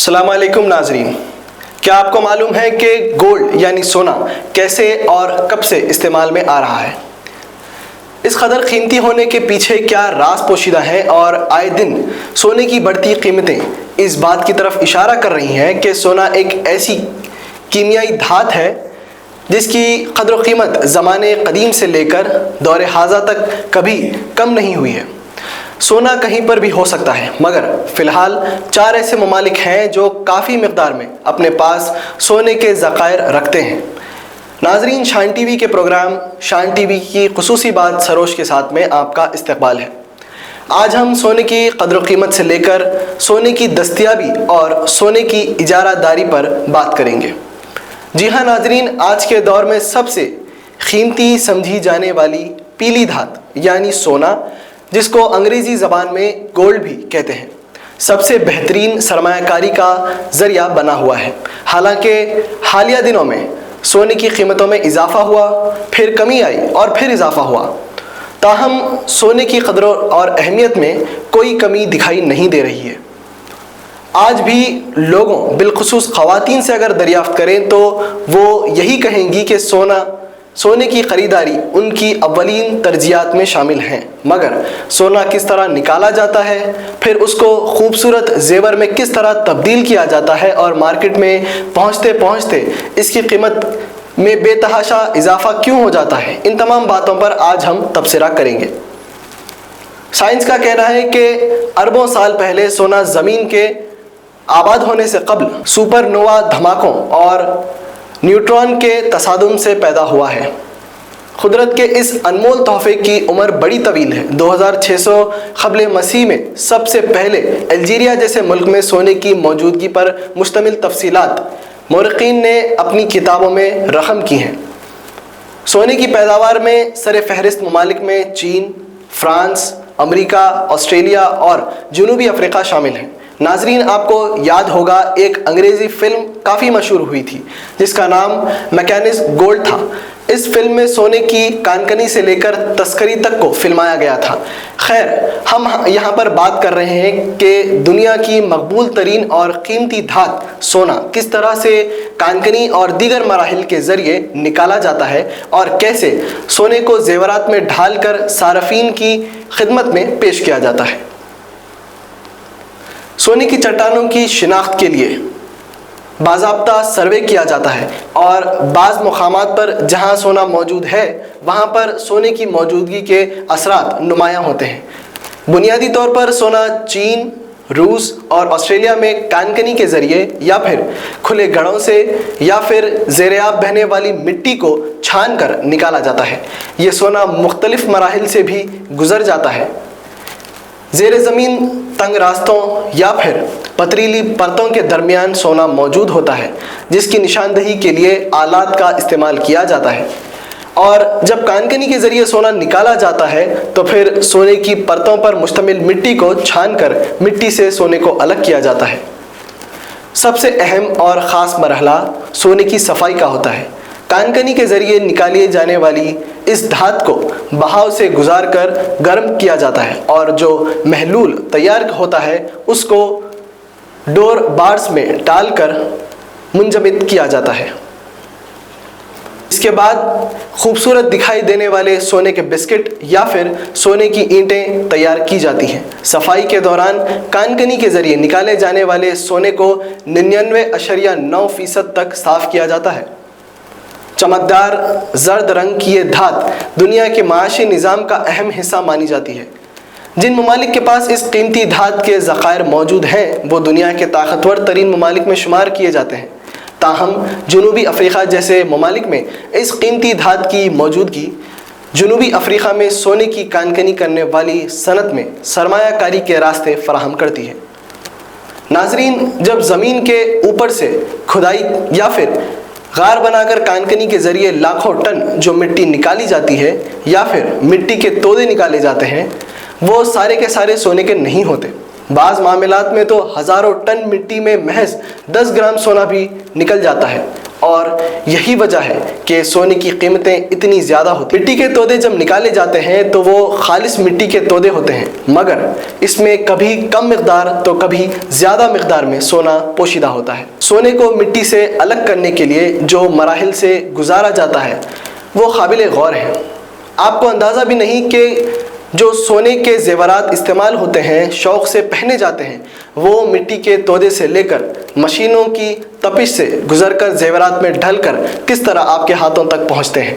अस्सलाम वालेकुम नाजरीन, क्या आपको मालूम है कि गोल्ड यानी सोना कैसे और कब से इस्तेमाल में आ रहा है? इस कदर कीमती होने के पीछे क्या राज पोशीदा है और आए दिन सोने की बढ़ती कीमतें इस बात की तरफ इशारा कर रही हैं कि सोना एक ऐसी कीमियाई धात है जिसकी कदर व कीमत ज़माने कदीम से लेकर दौर हाज़ा तक कभी कम नहीं हुई है। सोना कहीं पर भी हो सकता है, मगर फ़िलहाल 4 ऐसे ममालिक हैं जो काफ़ी मकदार में अपने पास सोने के ज़खायर रखते हैं। नाजरीन, शान टीवी के प्रोग्राम शान टीवी की खुसूसी बात सरोश के साथ में आपका इस्तकबाल है। आज हम सोने की कदर व कीमत से लेकर सोने की दस्तयाबी और सोने की इजारादारी पर बात करेंगे। जी हाँ नाजरीन, आज के दौर में सबसे कीमती समझी जाने वाली पीली धात यानी सोना, जिसको अंग्रेज़ी ज़बान में गोल्ड भी कहते हैं, सबसे बेहतरीन सरमायाकारी का ज़रिया बना हुआ है। हालांकि हालिया दिनों में सोने की कीमतों में इजाफ़ा हुआ, फिर कमी आई और फिर इजाफ़ा हुआ, ताहम सोने की कदर और अहमियत में कोई कमी दिखाई नहीं दे रही है। आज भी लोगों, बिलखुसूस ख़वातीन से अगर दरियाफ़्त करें तो वो यही कहेंगी कि सोने की ख़रीदारी उनकी अव्वलीन तरजीहात में शामिल हैं। मगर सोना किस तरह निकाला जाता है, फिर उसको खूबसूरत जेवर में किस तरह तब्दील किया जाता है और मार्केट में पहुँचते पहुँचते इसकी कीमत में बेतहाशा इजाफ़ा क्यों हो जाता है, इन तमाम बातों पर आज हम तबसरा करेंगे। साइंस का कहना है कि अरबों साल पहले सोना ज़मीन के आबाद होने से कब्ल सुपरनोवा धमाकों और न्यूट्रॉन के तसादुम से पैदा हुआ है। कुदरत के इस अनमोल तोहफे की उम्र बड़ी तवील है। 2600 क़ब्ल मसीह में सबसे पहले अल्जीरिया जैसे मुल्क में सोने की मौजूदगी पर मुश्तमिल तफसीलात मुर्रखीन ने अपनी किताबों में रकम की हैं। सोने की पैदावार में सर फहरिस्त ममालिक में चीन, फ्रांस, अमेरिका, ऑस्ट्रेलिया और जनूबी अफ्रीका शामिल हैं। नाजरीन, आपको याद होगा एक अंग्रेज़ी फ़िल्म काफ़ी मशहूर हुई थी जिसका नाम मैकेनिज़ गोल्ड था। इस फिल्म में सोने की कानकनी से लेकर तस्करी तक को फिल्माया गया था। खैर, हम यहाँ पर बात कर रहे हैं कि दुनिया की मकबूल तरीन और कीमती धात सोना किस तरह से कानकनी और दीगर मराहिल के ज़रिए निकाला जाता है और कैसे सोने को जेवरात में ढाल कर सारफीन की खिदमत में पेश किया जाता है। सोने की चट्टानों की शिनाख्त के लिए बाज़ाब्ता सर्वे किया जाता है और बाज़ मकामात पर जहां सोना मौजूद है वहां पर सोने की मौजूदगी के असरात नुमायां होते हैं। बुनियादी तौर पर सोना चीन, रूस और ऑस्ट्रेलिया में कानकनी के ज़रिए या फिर खुले गढ़ों से या फिर ज़ेर-ए-आब बहने वाली मिट्टी को छान कर निकाला जाता है। ये सोना मुख्तलिफ मराहिल से भी गुज़र जाता है। ज़ेर ज़मीन तंग रास्तों या फिर पथरीली परतों के दरमियान सोना मौजूद होता है, जिसकी निशानदही के लिए आलात का इस्तेमाल किया जाता है। और जब कानकनी के ज़रिए सोना निकाला जाता है तो फिर सोने की परतों पर मुश्तमिल मिट्टी को छानकर मिट्टी से सोने को अलग किया जाता है। सबसे अहम और ख़ास मरहला सोने की सफाई का होता है। कानकनी के ज़रिए निकाली जाने वाली इस धात को बहाव से गुजार कर गर्म किया जाता है और जो महलूल तैयार होता है उसको डोर बार्स में डालकर मुंजमद किया जाता है। इसके बाद खूबसूरत दिखाई देने वाले सोने के बिस्किट या फिर सोने की ईंटें तैयार की जाती हैं। सफाई के दौरान कानकनी के ज़रिए निकाले जाने वाले सोने को 99.9% तक साफ़ किया जाता है। चमकदार जर्द रंग की ये धात दुनिया के माशी निज़ाम का अहम हिस्सा मानी जाती है। जिन ममालिक के पास इस कीमती धात के ज़खायर मौजूद हैं वो दुनिया के ताकतवर तरीन ममालिक में शुमार किए जाते हैं। ताहम जनूबी अफ्रीका जैसे ममालिक में इस कीमती धात की मौजूदगी जनूबी अफ्रीका में सोने की कानकनी करने वाली सनत में सरमायाकारी के रास्ते फराहम करती है। नाजरीन, जब ज़मीन के ऊपर से खुदाई या फिर गार बनाकर कानकनी के ज़रिए लाखों टन जो मिट्टी निकाली जाती है या फिर मिट्टी के तोड़े निकाले जाते हैं, वो सारे के सारे सोने के नहीं होते। बाज़ मामलात में तो हज़ारों टन मिट्टी में महज 10 ग्राम सोना भी निकल जाता है اور یہی وجہ ہے کہ سونے کی قیمتیں اتنی زیادہ ہوتی ہیں۔ مٹی کے تودے جب نکالے جاتے ہیں تو وہ خالص مٹی کے تودے ہوتے ہیں، مگر اس میں کبھی کم مقدار تو کبھی زیادہ مقدار میں سونا پوشیدہ ہوتا ہے۔ سونے کو مٹی سے الگ کرنے کے لیے جو مراحل سے گزارا جاتا ہے وہ قابل غور ہے۔ آپ کو اندازہ بھی نہیں کہ جو سونے کے زیورات استعمال ہوتے ہیں، شوق سے پہنے جاتے ہیں، وہ مٹی کے تودے سے لے کر مشینوں کی تپش سے گزر کر زیورات میں ڈھل کر کس طرح آپ کے ہاتھوں تک پہنچتے ہیں۔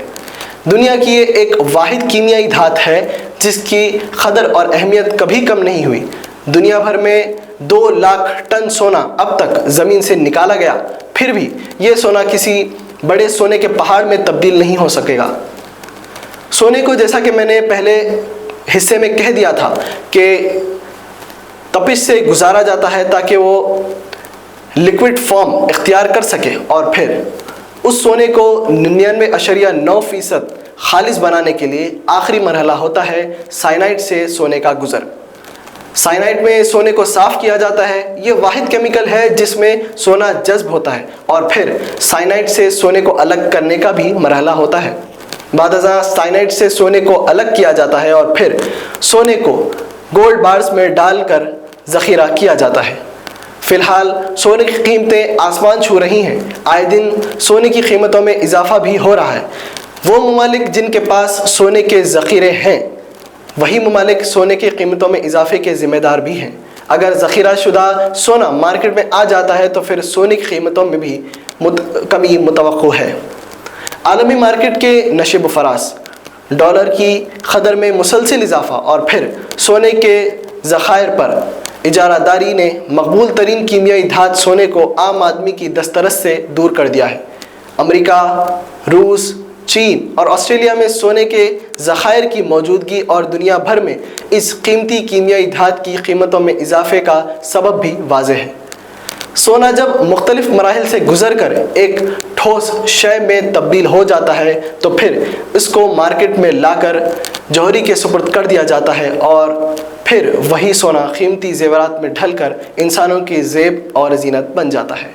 دنیا کی یہ ایک واحد کیمیائی دھات ہے جس کی قدر اور اہمیت کبھی کم نہیں ہوئی۔ دنیا بھر میں 2 لاکھ ٹن سونا اب تک زمین سے نکالا گیا، پھر بھی یہ سونا کسی بڑے سونے کے پہاڑ میں تبدیل نہیں ہو سکے گا۔ سونے کو جیسا کہ میں نے پہلے حصے میں کہہ دیا تھا کہ تپش سے گزارا جاتا ہے تاکہ وہ لیکوڈ فارم اختیار کر سکے، اور پھر اس سونے کو 99.9% خالص بنانے کے لیے آخری مرحلہ ہوتا ہے سائنائڈ سے سونے کا گزر۔ سائنائڈ میں سونے کو صاف کیا جاتا ہے، یہ واحد کیمیکل ہے جس میں سونا جذب ہوتا ہے، اور پھر سائنائڈ سے سونے کو الگ کرنے کا بھی مرحلہ ہوتا ہے۔ بعد ازاں سائنائڈ سے سونے کو الگ کیا جاتا ہے اور پھر سونے کو گولڈ بارز میں ڈال کر ذخیرہ کیا جاتا ہے۔ فی الحال سونے کی قیمتیں آسمان چھو رہی ہیں، آئے دن سونے کی قیمتوں میں اضافہ بھی ہو رہا ہے۔ وہ ممالک جن کے پاس سونے کے ذخیرے ہیں، وہی ممالک سونے کی قیمتوں میں اضافے کے ذمہ دار بھی ہیں۔ اگر ذخیرہ شدہ سونا مارکیٹ میں آ جاتا ہے تو پھر سونے کی قیمتوں میں بھی کمی متوقع ہے۔ عالمی مارکیٹ کے نشیب و فراز، ڈالر کی قدر میں مسلسل اضافہ اور پھر سونے کے ذخائر پر اجارہ داری نے مقبول ترین کیمیائی دھات سونے کو عام آدمی کی دسترس سے دور کر دیا ہے۔ امریکہ، روس، چین اور آسٹریلیا میں سونے کے ذخائر کی موجودگی اور دنیا بھر میں اس قیمتی کیمیائی دھات کی قیمتوں میں اضافے کا سبب بھی واضح ہے۔ سونا جب مختلف مراحل سے گزر کر ایک ٹھوس شے میں تبدیل ہو جاتا ہے تو پھر اس کو مارکیٹ میں لا کر جوہری کے سپرد کر دیا جاتا ہے، اور پھر وہی سونا قیمتی زیورات میں ڈھل کر انسانوں کی زیب اور زینت بن جاتا ہے۔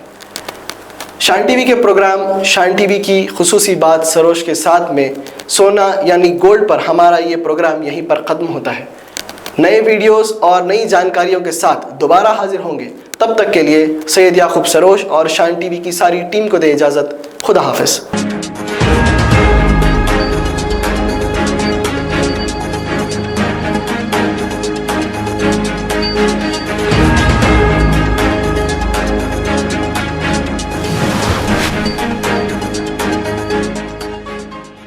شان ٹی وی کے پروگرام شان ٹی وی کی خصوصی بات سروش کے ساتھ میں سونا یعنی گولڈ پر ہمارا یہ پروگرام یہیں پر ختم ہوتا ہے۔ نئے ویڈیوز اور نئی جانکاریوں کے ساتھ دوبارہ حاضر ہوں گے، تب تک کے لیے سید یعقوب سروش اور شان ٹی وی کی ساری ٹیم کو دے اجازت۔ خدا حافظ۔